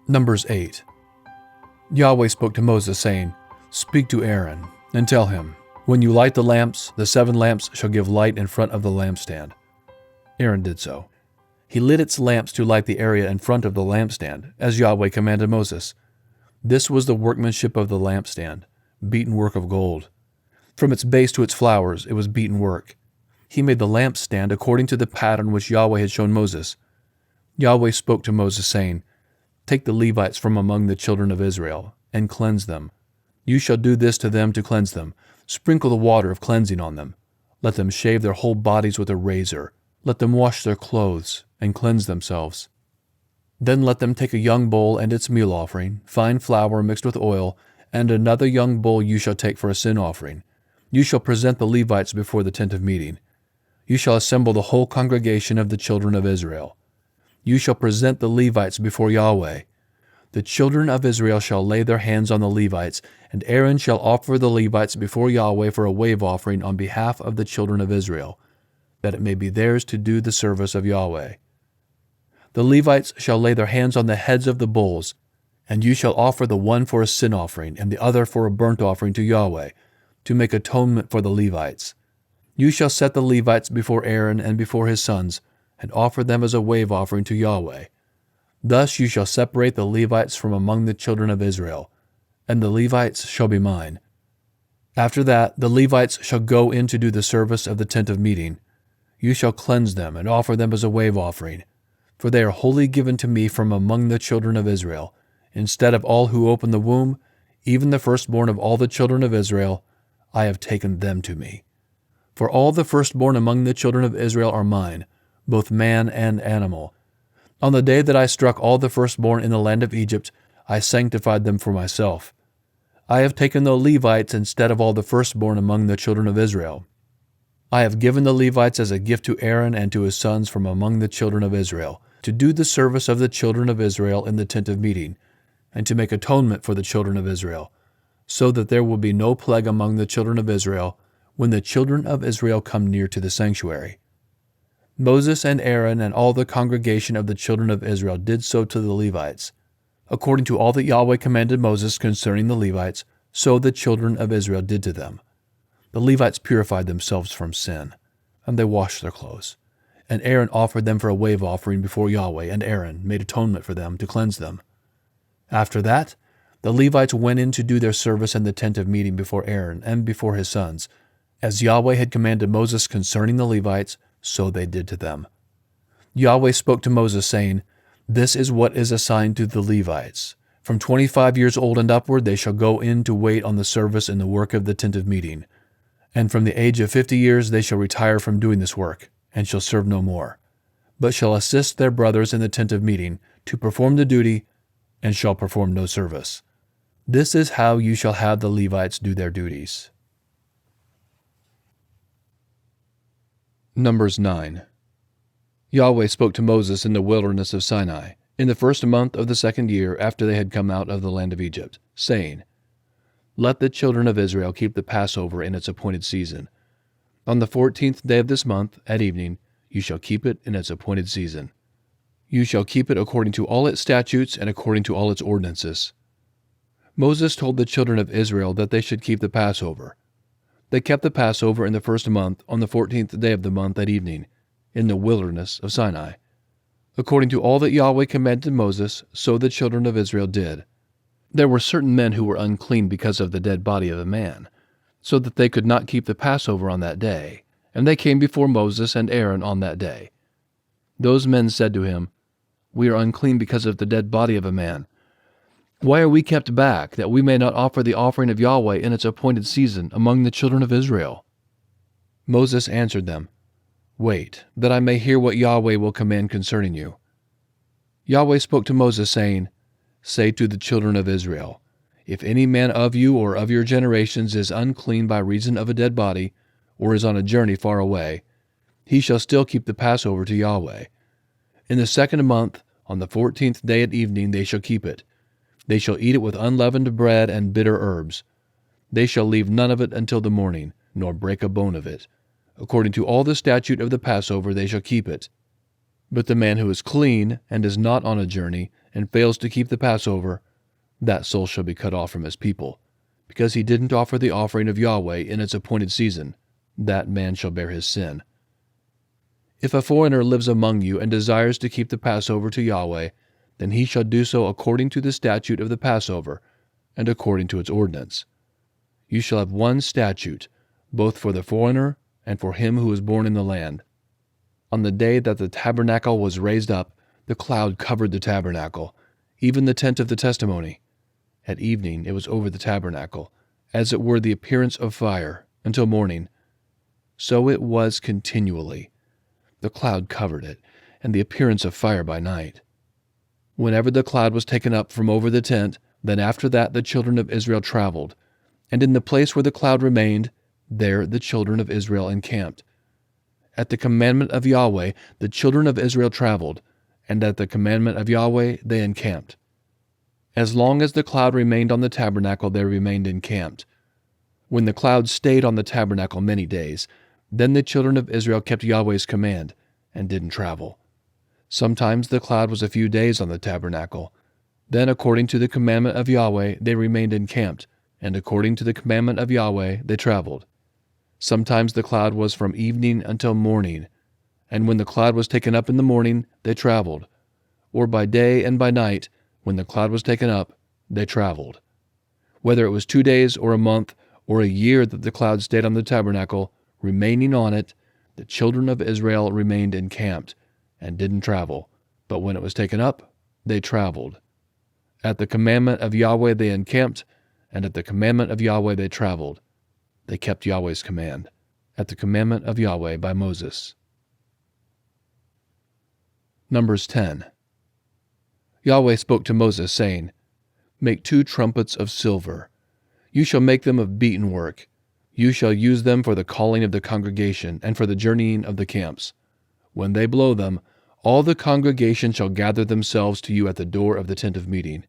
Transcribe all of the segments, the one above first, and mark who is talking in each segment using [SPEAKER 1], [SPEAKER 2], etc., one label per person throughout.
[SPEAKER 1] Numbers 8. Yahweh spoke to Moses, saying, "Speak to Aaron, and tell him, when you light the lamps, the 7 lamps shall give light in front of the lampstand." Aaron did so. He lit its lamps to light the area in front of the lampstand, as Yahweh commanded Moses. This was the workmanship of the lampstand, beaten work of gold. From its base to its flowers, it was beaten work. He made the lampstand according to the pattern which Yahweh had shown Moses. Yahweh spoke to Moses, saying, "Take the Levites from among the children of Israel, and cleanse them. You shall do this to them to cleanse them. Sprinkle the water of cleansing on them. Let them shave their whole bodies with a razor. Let them wash their clothes, and cleanse themselves. Then let them take a young bull and its meal offering, fine flour mixed with oil, and another young bull you shall take for a sin offering. You shall present the Levites before the tent of meeting. You shall assemble the whole congregation of the children of Israel. You shall present the Levites before Yahweh. The children of Israel shall lay their hands on the Levites, and Aaron shall offer the Levites before Yahweh for a wave offering on behalf of the children of Israel, that it may be theirs to do the service of Yahweh. The Levites shall lay their hands on the heads of the bulls, and you shall offer the one for a sin offering and the other for a burnt offering to Yahweh, to make atonement for the Levites. You shall set the Levites before Aaron and before his sons, and offer them as a wave offering to Yahweh. Thus you shall separate the Levites from among the children of Israel, and the Levites shall be mine. After that, the Levites shall go in to do the service of the tent of meeting. You shall cleanse them and offer them as a wave offering, for they are wholly given to me from among the children of Israel. Instead of all who open the womb, even the firstborn of all the children of Israel, I have taken them to me. For all the firstborn among the children of Israel are mine, both man and animal. On the day that I struck all the firstborn in the land of Egypt, I sanctified them for myself. I have taken the Levites instead of all the firstborn among the children of Israel. I have given the Levites as a gift to Aaron and to his sons from among the children of Israel, to do the service of the children of Israel in the tent of meeting, and to make atonement for the children of Israel, so that there will be no plague among the children of Israel when the children of Israel come near to the sanctuary." Moses and Aaron and all the congregation of the children of Israel did so to the Levites. According to all that Yahweh commanded Moses concerning the Levites, so the children of Israel did to them. The Levites purified themselves from sin, and they washed their clothes. And Aaron offered them for a wave offering before Yahweh, and Aaron made atonement for them to cleanse them. After that, the Levites went in to do their service in the tent of meeting before Aaron and before his sons. As Yahweh had commanded Moses concerning the Levites, so they did to them. Yahweh spoke to Moses, saying, "This is what is assigned to the Levites. From 25 years old and upward they shall go in to wait on the service in the work of the tent of meeting. And from the age of 50 years they shall retire from doing this work, and shall serve no more, but shall assist their brothers in the tent of meeting to perform the duty, and shall perform no service. This is how you shall have the Levites do their duties." Numbers 9. Yahweh spoke to Moses in the wilderness of Sinai, in the 1st month of the 2nd year after they had come out of the land of Egypt, saying, "Let the children of Israel keep the Passover in its appointed season. On the 14th day of this month, at evening, you shall keep it in its appointed season. You shall keep it according to all its statutes and according to all its ordinances." Moses told the children of Israel that they should keep the Passover. They kept the Passover in the 1st month on the 14th day of the month at evening, in the wilderness of Sinai. According to all that Yahweh commanded Moses, so the children of Israel did. There were certain men who were unclean because of the dead body of a man, so that they could not keep the Passover on that day, and they came before Moses and Aaron on that day. Those men said to him, "We are unclean because of the dead body of a man. Why are we kept back, that we may not offer the offering of Yahweh in its appointed season among the children of Israel?" Moses answered them, "Wait, that I may hear what Yahweh will command concerning you." Yahweh spoke to Moses, saying, "Say to the children of Israel, if any man of you or of your generations is unclean by reason of a dead body, or is on a journey far away, he shall still keep the Passover to Yahweh. In the 2nd month, on the 14th day at evening, they shall keep it. They shall eat it with unleavened bread and bitter herbs. They shall leave none of it until the morning, nor break a bone of it. According to all the statute of the Passover they shall keep it. But the man who is clean, and is not on a journey, and fails to keep the Passover, that soul shall be cut off from his people, because he didn't offer the offering of Yahweh in its appointed season. That man shall bear his sin. If a foreigner lives among you and desires to keep the Passover to Yahweh, then he shall do so according to the statute of the Passover, and according to its ordinance. You shall have one statute, both for the foreigner and for him who is born in the land. On the day that the tabernacle was raised up, the cloud covered the tabernacle, even the tent of the testimony. At evening it was over the tabernacle, as it were the appearance of fire, until morning. So it was continually. The cloud covered it, and the appearance of fire by night. Whenever the cloud was taken up from over the tent, then after that the children of Israel traveled, and in the place where the cloud remained, there the children of Israel encamped. At the commandment of Yahweh the children of Israel traveled, and at the commandment of Yahweh they encamped. As long as the cloud remained on the tabernacle, they remained encamped. When the cloud stayed on the tabernacle many days, then the children of Israel kept Yahweh's command, and didn't travel. Sometimes the cloud was a few days on the tabernacle. Then according to the commandment of Yahweh they remained encamped, and according to the commandment of Yahweh they traveled. Sometimes the cloud was from evening until morning, and when the cloud was taken up in the morning, they traveled. Or by day and by night, when the cloud was taken up, they traveled. Whether it was 2 days or a month or a year that the cloud stayed on the tabernacle, remaining on it, the children of Israel remained encamped, and didn't travel. But when it was taken up, they traveled. At the commandment of Yahweh they encamped, and at the commandment of Yahweh they traveled. They kept Yahweh's command, at the commandment of Yahweh by Moses. Numbers 10. Yahweh spoke to Moses, saying, Make 2 trumpets of silver. You shall make them of beaten work. You shall use them for the calling of the congregation and for the journeying of the camps. When they blow them, all the congregation shall gather themselves to you at the door of the tent of meeting.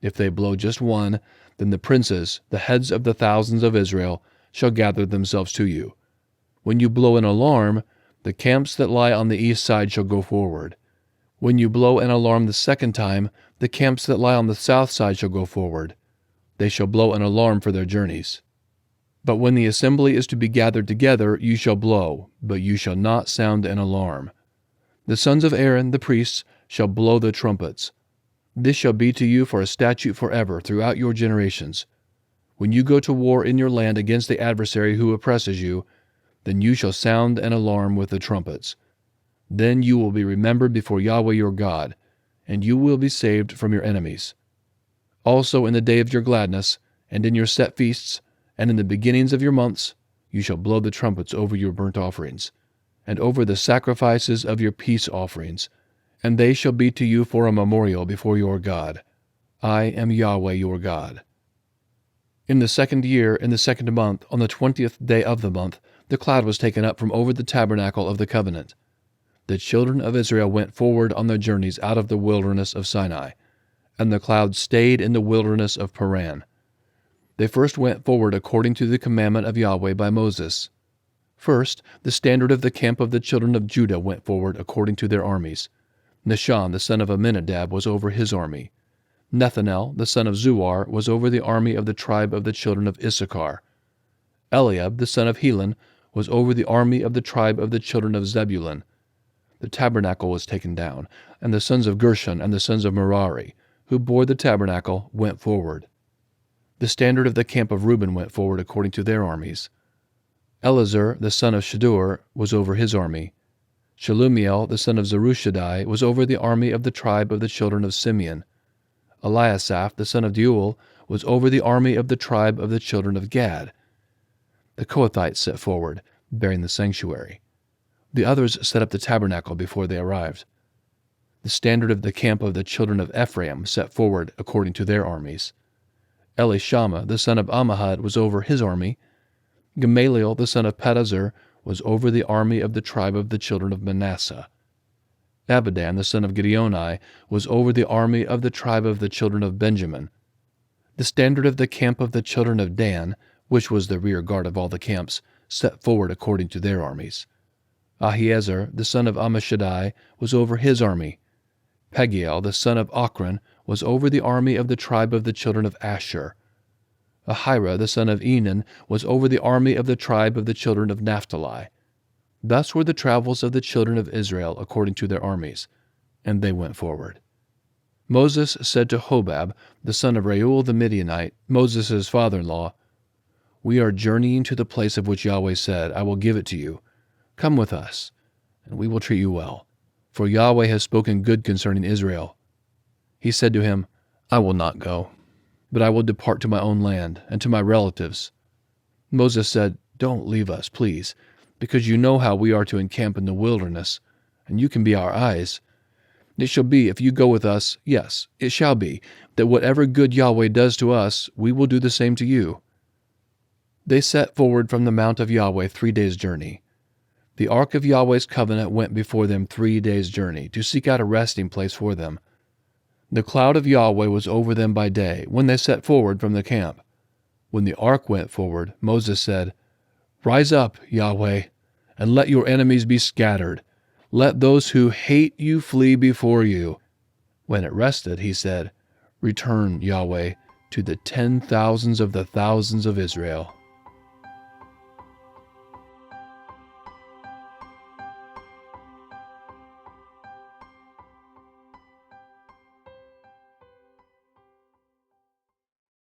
[SPEAKER 1] If they blow just one, then the princes, the heads of the thousands of Israel, shall gather themselves to you. When you blow an alarm, the camps that lie on the east side shall go forward. When you blow an alarm the second time, the camps that lie on the south side shall go forward. They shall blow an alarm for their journeys. But when the assembly is to be gathered together, you shall blow, but you shall not sound an alarm. The sons of Aaron, the priests, shall blow the trumpets. This shall be to you for a statute forever throughout your generations. When you go to war in your land against the adversary who oppresses you, then you shall sound an alarm with the trumpets. Then you will be remembered before Yahweh your God, and you will be saved from your enemies. Also in the day of your gladness, and in your set feasts, and in the beginnings of your months, you shall blow the trumpets over your burnt offerings, and over the sacrifices of your peace offerings, and they shall be to you for a memorial before your God. I am Yahweh your God. In the 2nd year, in the 2nd month, on the 20th day of the month, the cloud was taken up from over the tabernacle of the covenant. The children of Israel went forward on their journeys out of the wilderness of Sinai, and the cloud stayed in the wilderness of Paran. They first went forward according to the commandment of Yahweh by Moses. First, the standard of the camp of the children of Judah went forward according to their armies. Nahshon the son of Amminadab was over his army. Nethanel the son of Zuar was over the army of the tribe of the children of Issachar. Eliab the son of Helon was over the army of the tribe of the children of Zebulun. The tabernacle was taken down, and the sons of Gershon and the sons of Merari, who bore the tabernacle, went forward. The standard of the camp of Reuben went forward according to their armies. Elazar the son of Shadur was over his army. Shelumiel the son of Zerushadai was over the army of the tribe of the children of Simeon. Eliasaph the son of Deuel was over the army of the tribe of the children of Gad. The Kohathites set forward, bearing the sanctuary. The others set up the tabernacle before they arrived. The standard of the camp of the children of Ephraim set forward according to their armies. Elishama the son of Ammihud was over his army. Gamaliel the son of Pedazur was over the army of the tribe of the children of Manasseh. Abidan the son of Gideoni was over the army of the tribe of the children of Benjamin. The standard of the camp of the children of Dan, which was the rear guard of all the camps, set forward according to their armies. Ahiezer the son of Ammishaddai was over his army. Pagiel the son of Ochran was over the army of the tribe of the children of Asher. Ahira the son of Enan was over the army of the tribe of the children of Naphtali. Thus were the travels of the children of Israel according to their armies, and they went forward. Moses said to Hobab, the son of Reuel the Midianite, Moses' father-in-law, "We are journeying to the place of which Yahweh said, 'I will give it to you.' Come with us, and we will treat you well, for Yahweh has spoken good concerning Israel." He said to him, "I will not go, but I will depart to my own land and to my relatives." Moses said, "Don't leave us, please, because you know how we are to encamp in the wilderness, and you can be our eyes. It shall be, if you go with us, yes, it shall be, that whatever good Yahweh does to us, we will do the same to you." They set forward from the mount of Yahweh 3 days' journey. The ark of Yahweh's covenant went before them 3 days' journey, to seek out a resting place for them. The cloud of Yahweh was over them by day, when they set forward from the camp. When the ark went forward, Moses said, "Rise up, Yahweh, and let your enemies be scattered. Let those who hate you flee before you." When it rested, he said, "Return, Yahweh, to the 10,000s of the thousands of Israel."